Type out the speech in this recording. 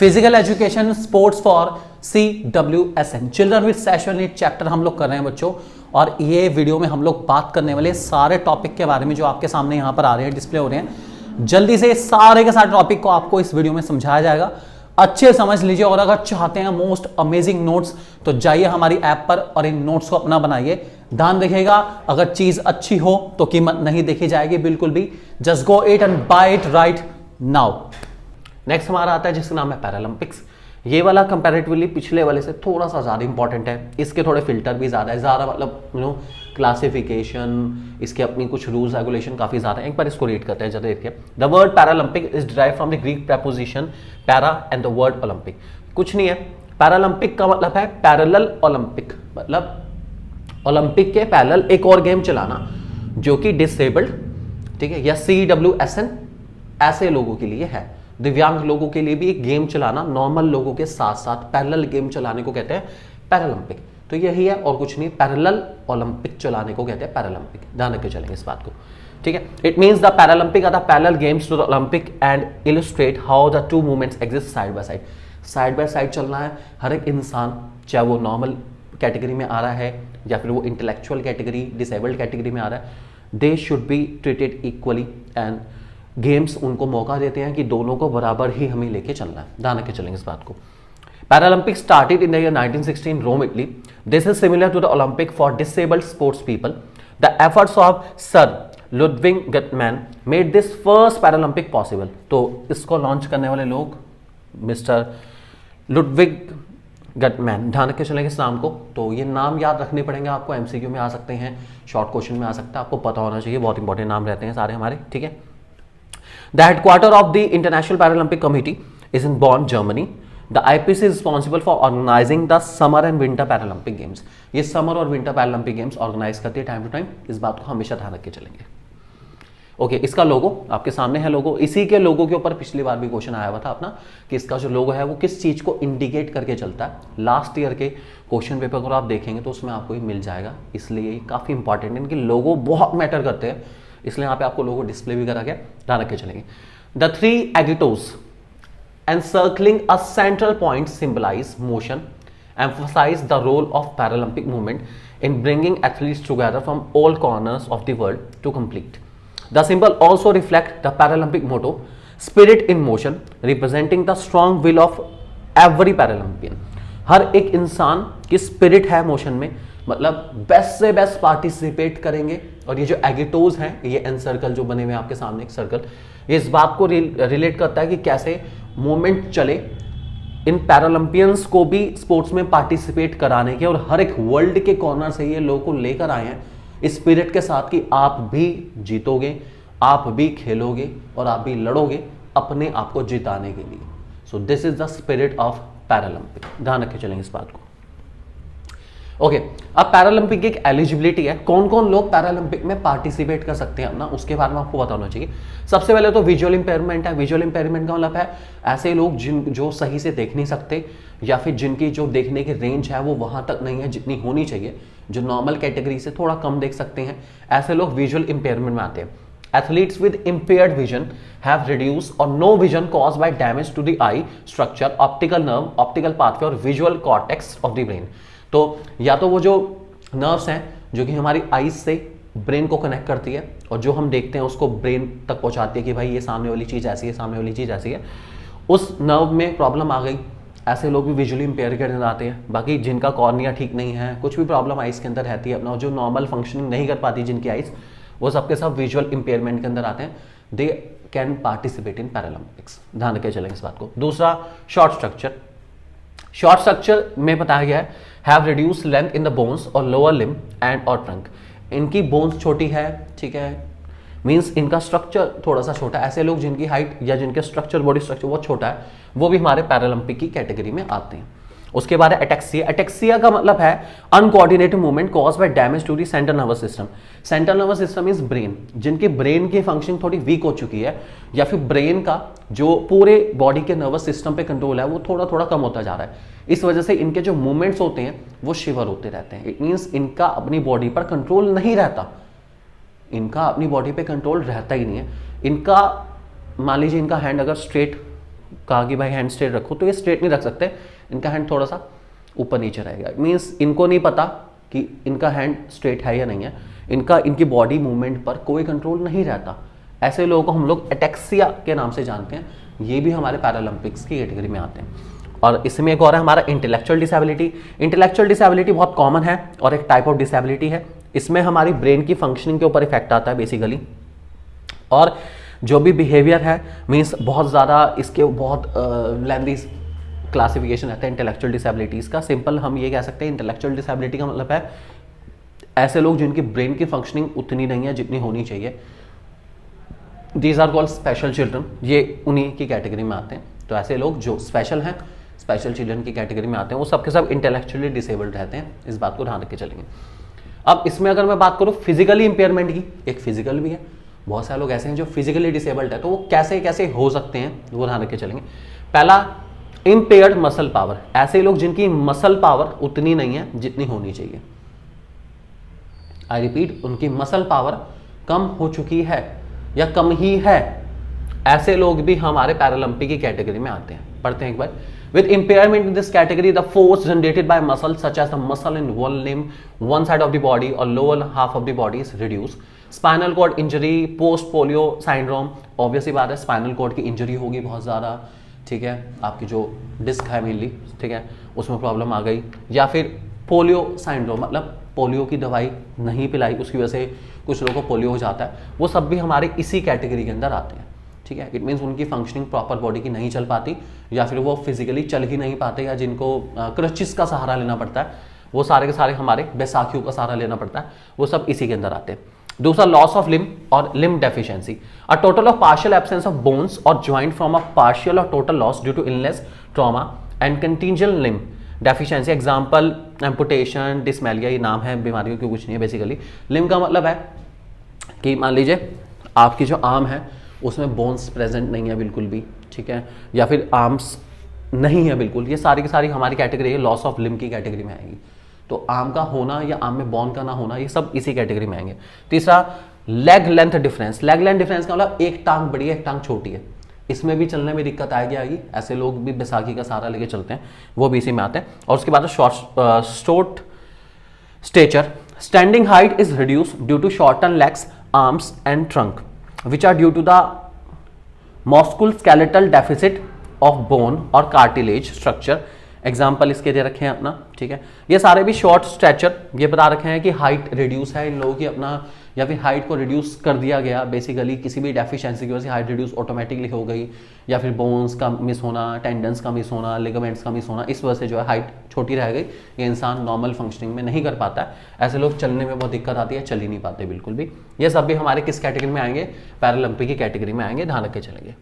Physical education sports for CWSN, children with special need chapter हम लोग कर रहे हैं बच्चों। और ये वीडियो में हम लोग बात करने वाले सारे टॉपिक के बारे में जो आपके सामने यहाँ पर आ रहे हैं, डिस्प्ले हो रहे हैं। जल्दी से सारे के सारे टॉपिक को आपको इस वीडियो में समझाया जाएगा, अच्छे समझ लीजिए। और अगर चाहते हैं मोस्ट अमेजिंग नोट्स तो जाइए हमारी ऐप पर और इन नोट्स को अपना बनाइए। ध्यान रखिएगा, अगर चीज अच्छी हो तो कीमत नहीं देखी जाएगी बिल्कुल भी। Just go it and buy it right now. Next हमारा आता है जिसका नाम है पैरालंपिक्स। ये वाला कंपैरेटिवली पिछले वाले से थोड़ा सा ज़्यादा इंपॉर्टेंट है। इसके थोड़े फिल्टर भी ज़्यादा है, ज़्यादा मतलब क्लासिफिकेशन, इसके अपनी कुछ रूल्स रेगुलेशन काफ़ी ज़्यादा है। एक बार इसको रीड करते हैं, जरा देखिए। The word Paralympic is derive from the Greek preposition para and the word Olympic. कुछ नहीं है, पैरालंपिक का मतलब है पैरेलल ओलंपिक, मतलब ओलंपिक के पैरेलल एक और गेम चलाना जो कि डिसेबल्ड, ठीक है, या CWSN ऐसे लोगों के लिए है। दिव्यांग लोगों के लिए भी एक गेम चलाना, नॉर्मल लोगों के साथ साथ पैरेलल गेम चलाने को कहते हैं पैरालंपिक। तो यही है और कुछ नहीं, पैरेलल ओलंपिक चलाने को कहते हैं पैरालंपिक। ध्यान रख के चलेंगे इस बात को, ठीक है। It means the Paralympic are the parallel games to the Olympic and illustrate how the two movements exist side by side. Side by side चलना है हर एक इंसान, चाहे वो नॉर्मल कैटेगरी में आ रहा है या फिर वो इंटेलेक्चुअल कैटेगरी, डिसेबल्ड कैटेगरी में आ रहा है, they should be treated equally. And games उनको मौका देते हैं कि दोनों को बराबर ही हमें लेके चलना है। ध्यान रख के चलेंगे इस बात को। Paralympic started in the year 1916 in Rome, Italy. This is similar to the Olympic for disabled sports people. The efforts of Sir Ludwig Guttmann made this first Paralympic possible. तो इसको लॉन्च करने वाले लोग मिस्टर लुडविग गटमैन। ध्यान रख के चलेंगे इस नाम को। तो ये नाम याद रखने पड़ेंगे आपको, MCQ में आ सकते हैं, शॉर्ट क्वेश्चन में आ सकता है, आपको पता होना चाहिए। बहुत इंपॉर्टेंट नाम रहते हैं सारे हमारे, ठीक है। The headquarter of the International Paralympic Committee is in Bonn, Germany. The IPC is responsible for organizing the Summer and Winter Paralympic Games. ये समर और विंटर पैरालंपिक गेम्स ऑर्गेनाइज करती है टाइम टू टाइम। इस बात को हमेशा ध्यान रख के चलेंगे। ओके, इसका लोगो आपके सामने है। लोगो, इसी के लोगो के ऊपर पिछली बार भी क्वेश्चन आया हुआ था अपना कि इसका जो लोगो है वो किस चीज को इंडिकेट करके चलता है। लास्ट ईयर के क्वेश्चन पेपर अगर आप देखेंगे तो उसमें आपको ये मिल जाएगा, इसलिए काफी इंपॉर्टेंट है। इनके लोगो बहुत मैटर करते हैं, इसलिए यहाँ पे आपको लोगो डिस्प्ले भी करा गया। ध्यान रख के चलेंगे। The three agitos encircling a central point symbolize motion, emphasize the role of Paralympic movement in bringing athletes together from all corners of the world to complete. The symbol also reflects the Paralympic motto, spirit in motion, representing the strong will of every Paralympian. हर एक इंसान की spirit है motion में, मतलब best से best participate करेंगे। और ये जो एगिटोज हैं, ये एनसर्कल जो बने हुए आपके सामने एक सर्कल, ये इस बात को रिलेट करता है कि कैसे मूवमेंट चले इन पैरालंपियंस को भी स्पोर्ट्स में पार्टिसिपेट कराने के। और हर एक वर्ल्ड के कॉर्नर से ये लोगों को लेकर आए हैं इस स्पिरिट के साथ कि आप भी जीतोगे, आप भी खेलोगे और आप भी लड़ोगे अपने आप को जिताने के लिए। So this is the spirit of Paralympic. ध्यान रखे चलेंगे इस बात को। ओके, अब पैरालंपिक की एक एलिजिबिलिटी है, कौन कौन लोग पैरालंपिक में पार्टिसिपेट कर सकते हैं अपना, उसके बारे में आपको पता होना चाहिए। सबसे पहले तो विजुअल इंपेयरमेंट है। विजुअल इंपेयरमेंट का मतलब है ऐसे लोग जो सही से देख नहीं सकते या फिर जिनकी जो देखने की रेंज है वो वहां तक नहीं है जितनी होनी चाहिए, जो नॉर्मल कैटेगरी से थोड़ा कम देख सकते हैं, ऐसे लोग विजुअल इंपेयरमेंट में आते हैं। Athletes with impaired vision have reduced or no vision caused by damage to the eye structure, optical nerve, optical pathway और visual cortex of the brain. तो या तो वो जो नर्व्स हैं जो कि हमारी आईज से ब्रेन को कनेक्ट करती है और जो हम देखते हैं उसको ब्रेन तक पहुंचाती है कि भाई ये सामने वाली चीज़ ऐसी है, सामने वाली चीज़ ऐसी है, उस नर्व में प्रॉब्लम आ गई, ऐसे लोग भी विजुअली इंपेयर के अंदर आते हैं। बाकी जिनका कॉर्निया ठीक नहीं है, कुछ भी प्रॉब्लम आइज के अंदर रहती है अपना, जो नॉर्मल फंक्शनिंग नहीं कर पाती जिनकी आइज, वो सबके सब विजुअल इंपेयरमेंट के अंदर आते हैं। They can participate in Paralympics. ध्यान रखे चलेंगे इस बात को। दूसरा, शॉर्ट स्ट्रक्चर। शॉर्ट स्ट्रक्चर में बताया गया है have reduce length in the bones और लोअर लिम्ब एंड और ट्रंक। इनकी बोन्स छोटी है, ठीक है, मींस इनका स्ट्रक्चर थोड़ा सा छोटा है। ऐसे लोग जिनकी हाइट या जिनके स्ट्रक्चर, बॉडी स्ट्रक्चर बहुत छोटा है, वो भी हमारे पैरालंपिक की कैटेगरी में आते हैं। उसके बाद एटेक्सिया। एटेक्सिया का मतलब है uncoordinated movement caused by damage to the central nervous system. Central nervous system is brain, जिनकी ब्रेन की फंक्शनिंग थोड़ी वीक हो चुकी है या फिर ब्रेन का जो पूरे बॉडी के नर्वस सिस्टम पे कंट्रोल है वो थोड़ा थोड़ा कम होता जा रहा है। इस वजह से इनके जो मूवमेंट्स होते हैं वो शिवर होते रहते हैं। इट मीन्स इनका अपनी बॉडी पर कंट्रोल नहीं रहता, इनका अपनी बॉडी पे कंट्रोल रहता ही नहीं है। इनका मान लीजिए इनका हैंड अगर स्ट्रेट कहा कि भाई हैंड स्ट्रेट रखो, तो ये स्ट्रेट नहीं रख सकते, इनका हैंड थोड़ा सा ऊपर नीचे रहेगा। मीन्स इनको नहीं पता कि इनका हैंड स्ट्रेट है या नहीं है, इनकी बॉडी मूवमेंट पर कोई कंट्रोल नहीं रहता। ऐसे लोगों को हम लोग एटेक्सिया के नाम से जानते हैं, ये भी हमारे पैरालंपिक्स की कैटेगरी में आते हैं। और इसमें एक और है हमारा इंटेलेक्चुअल डिसेबिलिटी। इंटेलेक्चुअल डिसेबिलिटी बहुत कॉमन है और एक टाइप ऑफ डिसेबिलिटी है। इसमें हमारी ब्रेन की फंक्शनिंग के ऊपर इफेक्ट आता है बेसिकली, और जो भी बिहेवियर है मीन्स बहुत ज़्यादा इसके बहुत लेंथी क्लासिफिकेशन रहता है इंटेलेक्चुअल डिसेबिलिटीज़ का। सिंपल हम ये कह सकते हैं इंटेलेक्चुअल डिसेबिलिटी का मतलब है ऐसे लोग जिनकी ब्रेन की फंक्शनिंग उतनी नहीं है जितनी होनी चाहिए। These are called special children, ये उन्हीं की कैटेगरी में आते हैं। तो ऐसे लोग जो स्पेशल हैं, स्पेशल चिल्ड्रन की कैटेगरी में आते हैं, वो सब के सब इंटेलेक्चुअली डिसेबल्ड रहते हैं। इस बात को ध्यान रख के चलेंगे। अब इसमें अगर मैं बात करूँ फिजिकली इंपेयरमेंट की, एक फिजिकल भी है, बहुत सारे लोग ऐसे हैं जो फिजिकली डिसेबल्ड है, तो वो कैसे कैसे हो सकते हैं वो ध्यान रख के चलेंगे। पहला, इम्पेयर्ड मसल पावर, ऐसे लोग जिनकी मसल पावर उतनी नहीं है जितनी होनी चाहिए। आई रिपीट, उनकी मसल पावर कम हो चुकी है या कम ही है, ऐसे लोग भी हमारे पैरालंपिक की कैटेगरी में आते हैं। पढ़ते हैं एक बार। With impairment in this category, the force generated by muscles such as the muscle in one limb, one side of the body or lower half of the body is reduced. Spinal cord injury, post polio syndrome, obvious ही बात है, spinal cord की injury होगी बहुत ज़्यादा, ठीक है, आपकी जो डिस्क है मेनली, ठीक है, उसमें प्रॉब्लम आ गई, या फिर पोलियो साइंड्रोम, मतलब पोलियो की दवाई नहीं पिलाई, उसकी वजह से कुछ लोगों को पोलियो हो जाता है, वो सब भी हमारे इसी कैटेगरी के अंदर आते हैं। ठीक है, इट मीन्स उनकी फंक्शनिंग प्रॉपर बॉडी की नहीं चल पाती, या फिर वो फिजिकली चल ही नहीं पाते, या जिनको क्रचिस का सहारा लेना पड़ता है, वो सारे के सारे हमारे बैसाखियों का सहारा लेना पड़ता है, वो सब इसी के अंदर आते हैं। दूसरा, लॉस ऑफ लिम्ब और limb deficiency, a total of partial absence of bones और जॉइंट फ्रॉम अ पार्शियल और total loss due to illness, trauma and contingent limb deficiency. Example, amputation, dysmelia, ये नाम है बीमारियों की, कुछ नहीं है बेसिकली। लिम्ब का मतलब है कि मान लीजिए आपकी जो आर्म है उसमें बोन्स प्रेजेंट नहीं है बिल्कुल भी, ठीक है, या फिर आर्म्स नहीं है बिल्कुल, ये सारी की सारी हमारी कैटेगरी है लॉस ऑफ लिम्ब की कैटेगरी में आएगी। तो आर्म का होना या आर्म में बोन का ना होना, ये सब इसी कैटेगरी में आएंगे। तीसरा, leg length difference. Leg length difference का मतलब एक टांग बड़ी है एक टांग छोटी है, इसमें भी चलने में दिक्कत आएगी। ऐसे लोग भी बैसाखी का सहारा लेके चलते हैं, वो भी इसी में आते हैं। और उसके बाद short stature, standing height is reduced due to shorten legs, arms and trunk which are due to the musculoskeletal deficit of bone और cartilage structure। एग्जाम्पल इसके दे रखे हैं अपना, ठीक है, ये सारे भी शॉर्ट स्ट्रेचर, ये बता रखे हैं कि हाइट रिड्यूस है इन लोगों की अपना, या फिर हाइट को रिड्यूस कर दिया गया बेसिकली, किसी भी डेफिशिएंसी की वजह से हाइट रिड्यूस ऑटोमेटिकली हो गई, या फिर बोन्स का मिस होना, टेंडन्स का मिस होना, लिगामेंट्स का मिस होना, इस वजह से जो है हाइट छोटी रह गई, ये इंसान नॉर्मल फंक्शनिंग में नहीं कर पाता है। ऐसे लोग चलने में बहुत दिक्कत आती है, चल ही नहीं पाते बिल्कुल भी। ये सब भी हमारे किस कैटेगरी में आएंगे? पैरालंपिक की कैटेगरी में आएंगे, ध्यान रख के चलेंगे।